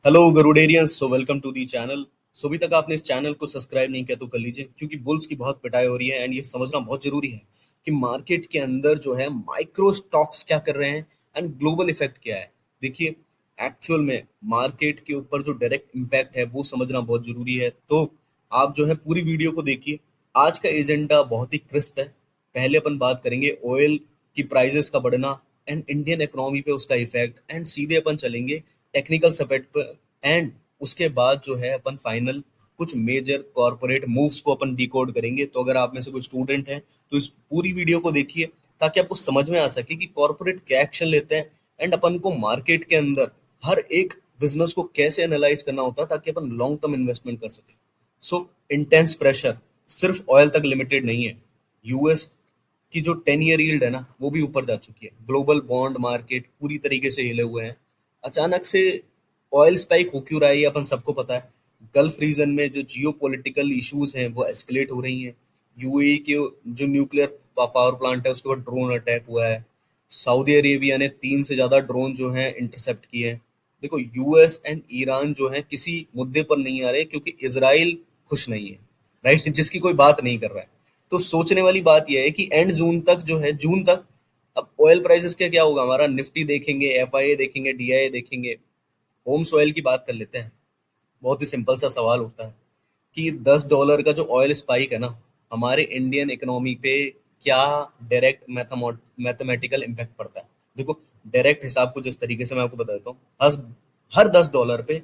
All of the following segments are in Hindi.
Hello Garuderians, so welcome to the channel. So अभी तक आपने इस चैनल को सब्सक्राइब नहीं किया तो कर लीजिए, क्योंकि बुल्स की बहुत पिटाई हो रही है एंड ये समझना बहुत जरूरी है कि मार्केट के अंदर जो है माइक्रो स्टॉक्स क्या कर रहे हैं एंड ग्लोबल इफेक्ट क्या है। देखिए, एक्चुअल में मार्केट के ऊपर जो डायरेक्ट इम्पैक्ट है वो समझना बहुत जरूरी है। तो आप जो है पूरी वीडियो को देखिए। आज का एजेंडा बहुत ही क्रिस्प है। पहले अपन बात करेंगे ऑयल की प्राइसेस का बढ़ना एंड इंडियन इकोनॉमी पे उसका इफेक्ट, एंड सीधे अपन चलेंगे टेक्निकल सपोर्ट पर। एंड उसके बाद जो है अपन फाइनल कुछ मेजर कॉर्पोरेट मूव्स को अपन डिकोड करेंगे। तो अगर आप में से कोई स्टूडेंट है तो इस पूरी वीडियो को देखिए, ताकि आपको समझ में आ सके कि कॉर्पोरेट क्या एक्शन लेते हैं एंड अपन को मार्केट के अंदर हर एक बिजनेस को कैसे एनालाइज करना होता है, ताकि अपन लॉन्ग टर्म इन्वेस्टमेंट कर सके। सो इंटेंस प्रेशर सिर्फ ऑयल तक लिमिटेड नहीं है। यूएस की जो 10 ईयर यील्ड है ना, वो भी ऊपर जा चुकी है। ग्लोबल बॉन्ड मार्केट पूरी तरीके से हिले हुए हैं। अचानक से ऑयल स्पाइक हो क्यों रहा है ये अपन सबको पता है। गल्फ रीजन में जो जियो पोलिटिकल इशूज हैं वो एस्केलेट हो रही हैं। यूएई के जो न्यूक्लियर पावर प्लांट है उसके ऊपर ड्रोन अटैक हुआ है। सऊदी अरेबिया ने 3 से ज्यादा ड्रोन जो हैं इंटरसेप्ट किए हैं। देखो, यूएस एंड ईरान जो है किसी मुद्दे पर नहीं आ रहे, क्योंकि इसराइल खुश नहीं है, राइट, जिसकी कोई बात नहीं कर रहा है। तो सोचने वाली बात यह है कि एंड जून तक जो है, जून तक अब ऑयल प्राइसेस का क्या होगा। हमारा निफ्टी देखेंगे, एफआईए देखेंगे, डीआईए देखेंगे। होम सॉइल की बात कर लेते हैं। बहुत ही सिंपल सा सवाल होता है कि $10 का जो ऑयल स्पाइक है ना, हमारे इंडियन इकोनॉमी पे क्या डायरेक्ट मैथमेटिकल इम्पैक्ट पड़ता है। देखो, डायरेक्ट हिसाब को जिस तरीके से मैं आपको बताता हूँ, हर $10 पे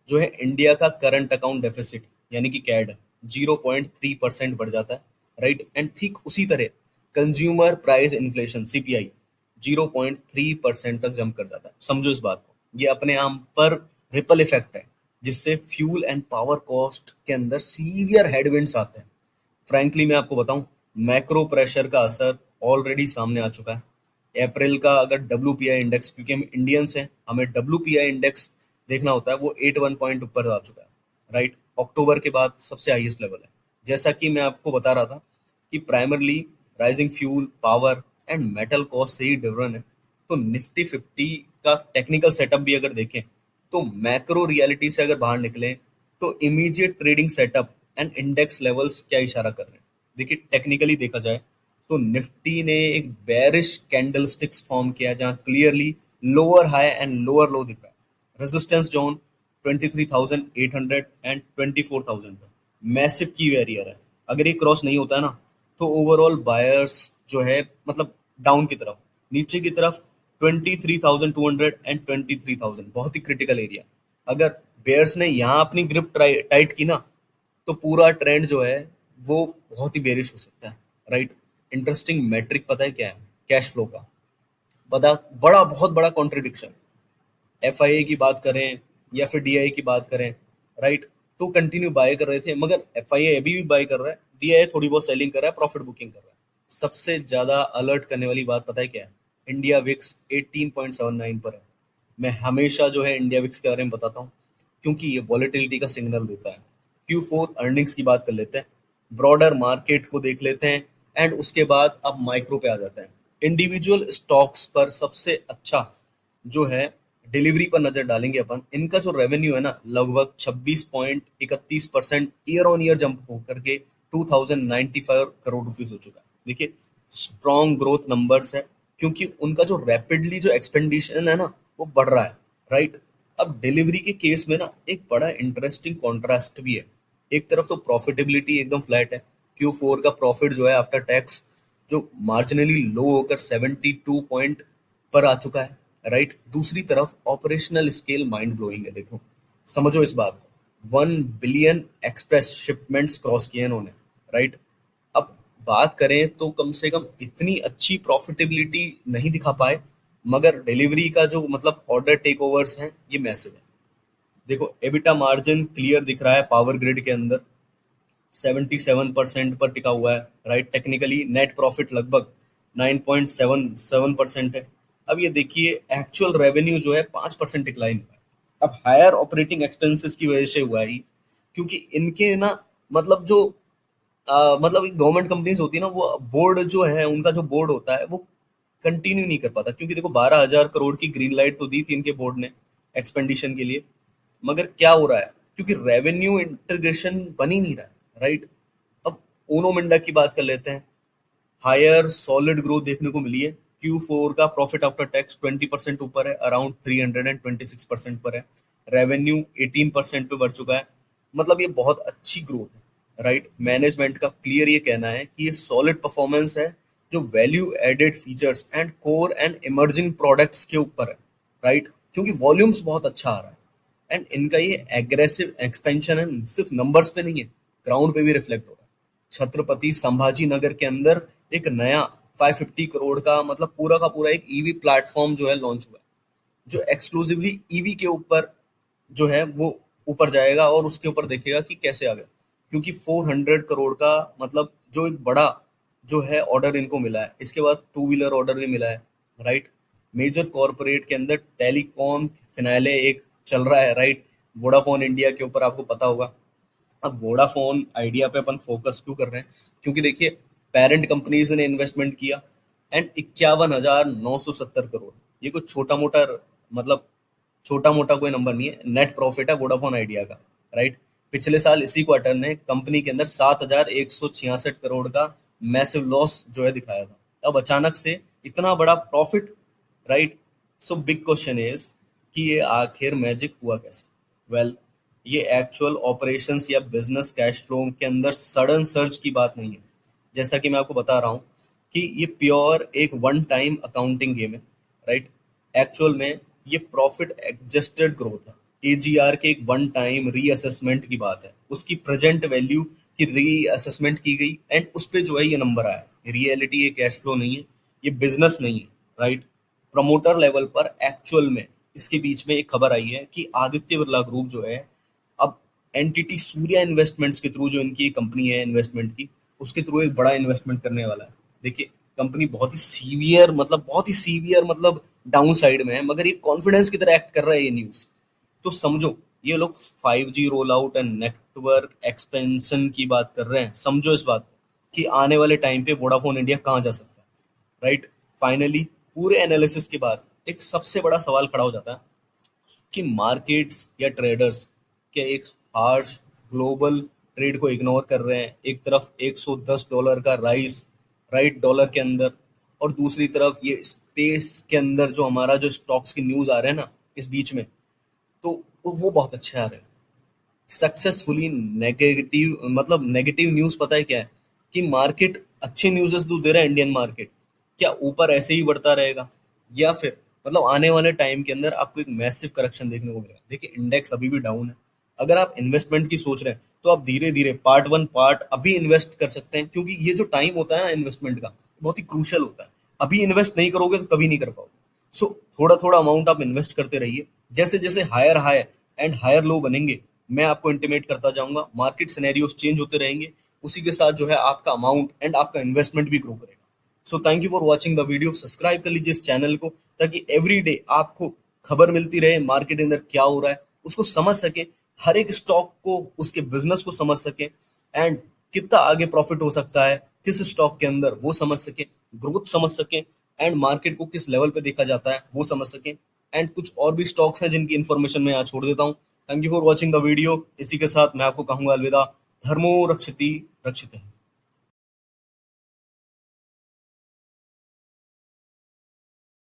जो है इंडिया का करंट अकाउंट डेफिसिट यानी कि कैड 0.3% बढ़ जाता है, राइट। एंड ठीक उसी तरह कंज्यूमर प्राइस इन्फ्लेशन सीपीआई 0.3% तक जंप कर जाता है। समझो इस बात को, ये अपने आप पर रिपल इफेक्ट है, जिससे फ्यूल एंड पावर कॉस्ट के अंदर सीवियर हेडविंड्स आते हैं। फ्रैंकली मैं आपको बताऊं, मैक्रो प्रेशर का असर ऑलरेडी सामने आ चुका है। अप्रैल का अगर डब्ल्यू इंडेक्स, क्योंकि हम इंडियंस हैं, हमें डब्ल्यू इंडेक्स देखना होता है, वो 81 पॉइंट ऊपर आ चुका है, राइट। अक्टूबर के बाद सबसे हाईएस्ट लेवल है। जैसा कि मैं आपको बता रहा था कि primarily rising fuel power and metal cost से ही ड्रिवन है। तो निफ्टी 50 का टेक्निकल सेटअप भी अगर देखें, तो मैक्रो रियलिटी से अगर बाहर निकले तो immediate trading setup and index levels क्या इशारा कर रहे हैं। देखिए, टेक्निकली देखा जाए तो निफ्टी ने एक बेरिश कैंडलस्टिक्स फॉर्म किया, जहां clearly lower high and lower लो दिख रहा है। रेजिस्टेंस जोन 23,800 एंड 24,000 पर मैसिव की बैरियर है। अगर ये क्रॉस नहीं होता है ना, तो ओवरऑल बायर्स जो है मतलब डाउन की तरफ, नीचे की तरफ 23,200 एंड 23,000 बहुत ही क्रिटिकल एरिया। अगर बेयर्स ने यहाँ अपनी ग्रिप टाइट की ना, तो पूरा ट्रेंड जो है वो बहुत ही बेरिश हो सकता है, राइट। इंटरेस्टिंग मैट्रिक पता है क्या है? कैश फ्लो का। बड़ा बड़ा बहुत बड़ा कॉन्ट्रडिक्शन। एफआईए की बात करें या फिर डीआई की बात करें, राइट, तो कंटिन्यू बाय कर रहे थे, मगर एफआईए अभी भी बाय कर रहा है, डीआई थोड़ी बहुत सेलिंग कर रहा है, प्रॉफिट बुकिंग कर रहा है। सबसे ज्यादा अलर्ट करने वाली बात पता है क्या है? इंडिया विक्स 18.79 पर है। मैं हमेशा जो है इंडिया विक्स के बारे में बताता हूँ, क्योंकि ये वॉलेटिलिटी का सिग्नल देता है। Q4 अर्निंग्स की बात कर लेते हैं, ब्रॉडर मार्केट को देख लेते हैं, एंड उसके बाद अब माइक्रो पे आ जाते हैं। इंडिविजुअल स्टॉक्स पर सबसे अच्छा जो है डिलीवरी पर नजर डालेंगे अपन। इनका जो रेवेन्यू है ना, लगभग 26.31% ईयर ऑन ईयर जंप होकर के 2,095 करोड़ रुपीज हो चुका है। देखिए, स्ट्रॉन्ग ग्रोथ नंबर्स है, क्योंकि उनका जो रैपिडली जो एक्सपेंडिशन है ना, वो बढ़ रहा है, राइट। अब डिलीवरी के केस में ना एक बड़ा इंटरेस्टिंग कॉन्ट्रास्ट भी है। एक तरफ तो प्रॉफिटेबिलिटी एकदम फ्लैट है। Q4 का प्रॉफिट जो है आफ्टर टैक्स जो मार्जिनली लो होकर 72 पॉइंट पर आ चुका है, राइट। दूसरी तरफ ऑपरेशनल स्केल माइंड ब्लोइंग है। देखो, समझो इस बात को, 1 बिलियन एक्सप्रेस शिपमेंट्स क्रॉस किए इन्होंने, राइट। अब बात करें तो कम से कम इतनी अच्छी प्रॉफिटेबिलिटी नहीं दिखा पाए, मगर डिलीवरी का जो मतलब ऑर्डर टेक ओवर्स हैं ये मैसिव है। देखो, एबिटा मार्जिन क्लियर दिख रहा है पावर ग्रिड के अंदर, 77% पर टिका हुआ है, राइट। टेक्निकली नेट प्रॉफिट लगभग 9.77% है। अब ये देखिए, एक्चुअल रेवेन्यू जो है 5% डिक्लाइन हुआ है। अब हायर ऑपरेटिंग एक्सपेंसेस की वजह से हुआ है, क्योंकि इनके ना मतलब जो मतलब गवर्नमेंट कंपनीज होती है ना, वो बोर्ड जो है, उनका जो बोर्ड होता है वो कंटिन्यू नहीं कर पाता। क्योंकि देखो, 12,000 करोड़ की ग्रीन लाइट तो दी थी इनके बोर्ड ने एक्सपेंडिशन के लिए, मगर क्या हो रहा है, क्योंकि रेवेन्यू इंटीग्रेशन बन ही नहीं रहा है, राइट? अब ओनो मिंडा की बात कर लेते हैं। हायर सॉलिड ग्रोथ देखने को मिली है। Q4 का प्रॉफिट आफ्टर टैक्स 20% ऊपर है, अराउंड 326% पर है। रेवेन्यू 18% पे बढ़ चुका है। मतलब ये बहुत अच्छी ग्रोथ है, राइट? मैनेजमेंट का क्लियर ये कहना है कि ये सॉलिड परफॉर्मेंस है, जो value added features and core and emerging products के ऊपर है, राइट? क्योंकि वॉल्यूम्स बहुत अच्छा आ रहा है एंड इनका ये एग्रेसिव एक्सपेंशन है, सिर्फ नंबर्स पे नहीं है, ग्राउंड पे भी रिफ्लेक्ट हो रहा है। छत्रपति संभाजी नगर के अंदर एक नया 550 करोड़ का, मतलब पूरा का पूरा एक ईवी प्लेटफॉर्म जो है लॉन्च हुआ है, जो एक्सक्लूसिवली ईवी के ऊपर जो है वो ऊपर जाएगा और उसके ऊपर देखेगा कि कैसे आ गया। क्योंकि 400 करोड़ का, मतलब जो एक बड़ा जो है ऑर्डर इनको मिला है। इसके बाद टू व्हीलर ऑर्डर भी मिला है, राइट? मेजर कॉरपोरेट के अंदर टेलीकॉम फिनाले एक चल रहा है, राइट? वोडाफोन इंडिया के ऊपर आपको पता होगा। अब वोडाफोन आइडिया पे अपन फोकस क्यों कर रहे हैं, क्योंकि देखिए पेरेंट कंपनीज ने इन्वेस्टमेंट किया एंड 51,970 करोड़। ये कोई छोटा मोटा, मतलब छोटा मोटा कोई नंबर नहीं है, नेट प्रॉफिट है वोडाफोन आइडिया का, राइट? पिछले साल इसी क्वार्टर ने कंपनी के अंदर 7,166 करोड़ का मैसिव लॉस जो है दिखाया था। अब अचानक से इतना बड़ा profit, right? So big question is कि ये आखिर मैजिक हुआ कैसे? वेल, ये एक्चुअल ऑपरेशंस या बिजनेस कैश फ्लो के अंदर सडन सर्ज की बात नहीं है। जैसा कि मैं आपको बता रहा हूँ कि ये प्योर एक वन टाइम अकाउंटिंग गेम है, राइट? एक्चुअल में ये प्रॉफिट एडजस्टेड ग्रोथ है। एजीआर के एक वन टाइम रीअसेसमेंट की बात है, उसकी प्रेजेंट वैल्यू की रीअसेसमेंट की गई एंड उस पे जो है ये नंबर आया। रियलिटी ये कैश फ्लो नहीं है, ये बिजनेस नहीं है, राइट? प्रमोटर लेवल पर एक्चुअल में इसके बीच में एक खबर आई है कि आदित्य बिरला ग्रुप जो है, अब एंटिटी सूर्या इन्वेस्टमेंट्स के थ्रू, जो इनकी कंपनी है इन्वेस्टमेंट की, उसके थ्रू एक बड़ा इन्वेस्टमेंट करने वाला है। देखिए कंपनी बहुत ही सीवियर मतलब डाउन साइड में है, मगर ये कॉन्फिडेंस की तरह एक्ट कर रहा है ये न्यूज। तो समझो, ये लोग 5G roll out and network expansion की बात कर रहे हैं। समझो इस बात को कि आने वाले टाइम पे वोडाफोन इंडिया कहाँ जा सकता है, राइट? फाइनली पूरे एनालिसिस के बाद एक सबसे बड़ा सवाल खड़ा हो जाता है कि मार्केट्स या ट्रेडर्स क्या एक हार्श ग्लोबल ट्रेड को इग्नोर कर रहे हैं? एक तरफ $110 का राइस, राइट, डॉलर के अंदर, और दूसरी तरफ ये स्पेस के अंदर जो हमारा जो स्टॉक्स की न्यूज आ रहे हैं ना इस बीच में, तो वो बहुत अच्छे आ रहे हैं। सक्सेसफुली नेगेटिव, मतलब नेगेटिव न्यूज पता है क्या है? कि मार्केट अच्छी न्यूज़ तो दे रहा है इंडियन मार्केट, क्या ऊपर ऐसे ही बढ़ता रहेगा, या फिर मतलब आने वाले टाइम के अंदर आपको एक मैसिव करेक्शन देखने को मिलेगा? देखिए इंडेक्स अभी भी डाउन है। अगर आप इन्वेस्टमेंट की सोच रहे हैं तो आप धीरे धीरे पार्ट वन पार्ट अभी इन्वेस्ट कर सकते हैं, क्योंकि ये जो टाइम होता है ना इन्वेस्टमेंट का, बहुत ही क्रूशियल होता है। अभी इन्वेस्ट नहीं करोगे तो कभी नहीं कर पाओगे। सो थोड़ा थोड़ा अमाउंट आप इन्वेस्ट करते रहिए। जैसे जैसे higher high and higher low बनेंगे, मैं आपको इंटीमेट करता जाऊंगा। मार्केट सिनेरियोस चेंज होते रहेंगे, उसी के साथ जो है आपका अमाउंट एंड आपका इन्वेस्टमेंट भी ग्रो करेगा। So thank you for watching the video. Subscribe कर लीजिए इस चैनल को, ताकि एवरी डे आपको खबर मिलती रहे मार्केट के अंदर क्या हो रहा है, उसको समझ सके, हर एक स्टॉक को, उसके बिजनेस को समझ सके एंड कितना आगे प्रॉफिट हो सकता है किस स्टॉक के अंदर वो समझ सके, ग्रोथ समझ सके एंड मार्केट को किस लेवल पे देखा जाता है वो समझ सके। एंड कुछ और भी स्टॉक्स हैं जिनकी इन्फॉर्मेशन मैं यहाँ छोड़ देता हूँ। Thank you for watching the video. इसी के साथ मैं आपको कहूंगा अलविदा। धर्मो रक्षति रक्षित है।